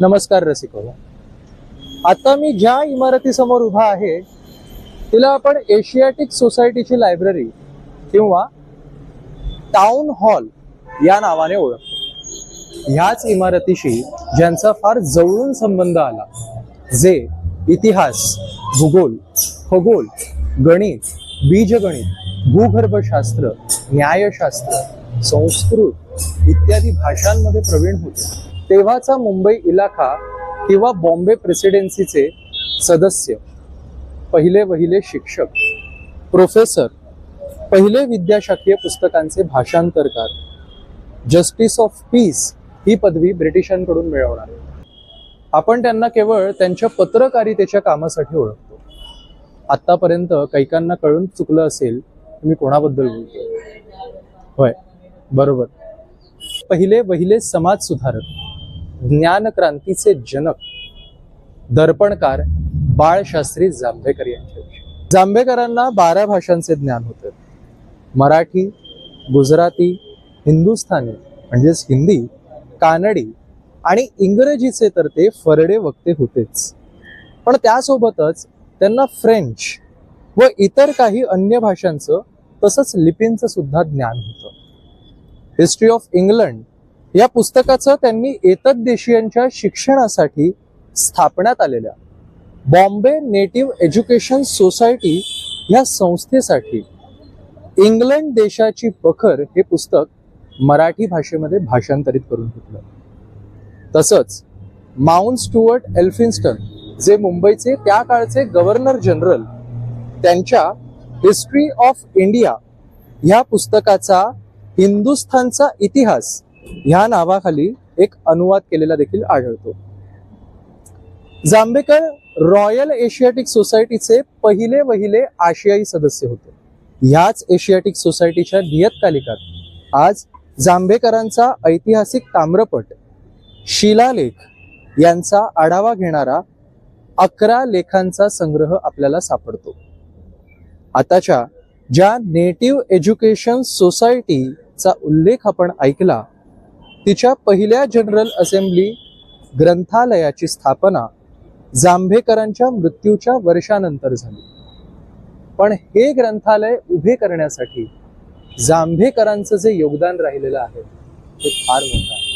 नमस्कार रसिको. आता मी ज्या इमारतीसमोर उभा आहे तिला आपण एशियाटिक सोसायटीची लायब्ररी किंवा टाउन हॉल या नावाने ओळखतो. ह्याच इमारतीशी ज्यांचा फार जवळून संबंध आला, जे इतिहास, भूगोल, खगोल, गणित, बीजगणित, भूगर्भशास्त्र, न्यायशास्त्र, संस्कृत इत्यादी भाषांमध्ये प्रवीण होते, तेव्हाचा मुंबई इलाखा किंवा बॉम्बे प्रेसिडेन्सीचे सदस्य, पहिले शिक्षक, प्रोफेसर, पहिले विद्याशाखीय पुस्तकांचे भाषांतरकार, जस्टिस ऑफ पीस ही पदवी ब्रिटिशांकडून मिळवणार. आपण त्यांना केवळ त्यांच्या पत्रकारितेच्या कामासाठी ओळखतो. आतापर्यंत कैकांना कळून चुकलं असेल मी कोणाबद्दल बोलतो. होय, बरोबर, पहिले समाज सुधारक, ज्ञान क्रांतीचे जनक, दर्पणकार बाळशास्त्री जांभेकर यांच्याविषयी. जांभेकरांना 12 भाषांचे ज्ञान होते. मराठी, गुजराती, हिंदुस्थानी म्हणजेच हिंदी, कानडी आणि इंग्रजीचे तर ते फरडे वक्ते होतेच. पण त्यासोबतच त्यांना फ्रेंच व इतर काही अन्य भाषांचं तसंच लिपींचं सुद्धा ज्ञान होतं. हिस्ट्री ऑफ इंग्लंड या पुस्तकाचं त्यांनी एतद्देशीयांच्या शिक्षणासाठी स्थापण्यात आलेल्या बॉम्बे नेटिव्ह एज्युकेशन सोसायटी या संस्थेसाठी इंग्लंड देशाची बखर हे पुस्तक मराठी भाषेमध्ये भाषांतरित करून घेतलं. तसंच माउंट स्टुअर्ट एल्फिन्स्टन, जे मुंबईचे त्या काळचे गव्हर्नर जनरल, त्यांच्या हिस्ट्री ऑफ इंडिया ह्या पुस्तकाचा हिंदुस्थानचा इतिहास ह्या नावाखाली एक अनुवाद केलेला देखील आढळतो. जांभेकर रॉयल एशियाटिक सोसायटीचे पहिले आशियाई सदस्य होते. ह्याच एशियाटिक सोसायटीच्या नियतकालिकात आज जांभेकरांचा ऐतिहासिक ताम्रपट, शिलालेख यांचा आढावा घेणारा 11 लेखांचा संग्रह आपल्याला सापडतो. आताच्या ज्या नेटिव्ह एज्युकेशन सोसायटीचा उल्लेख आपण ऐकला, तिच्या पहिल्या जनरल असेंब्ली ग्रंथालयाची स्थापना जांभेकरांच्या मृत्यूच्या वर्षानंतर झाली. पण हे ग्रंथालय उभे करण्यासाठी जांभेकरांचं जे योगदान राहिलेलं आहे ते फार मोठं आहे.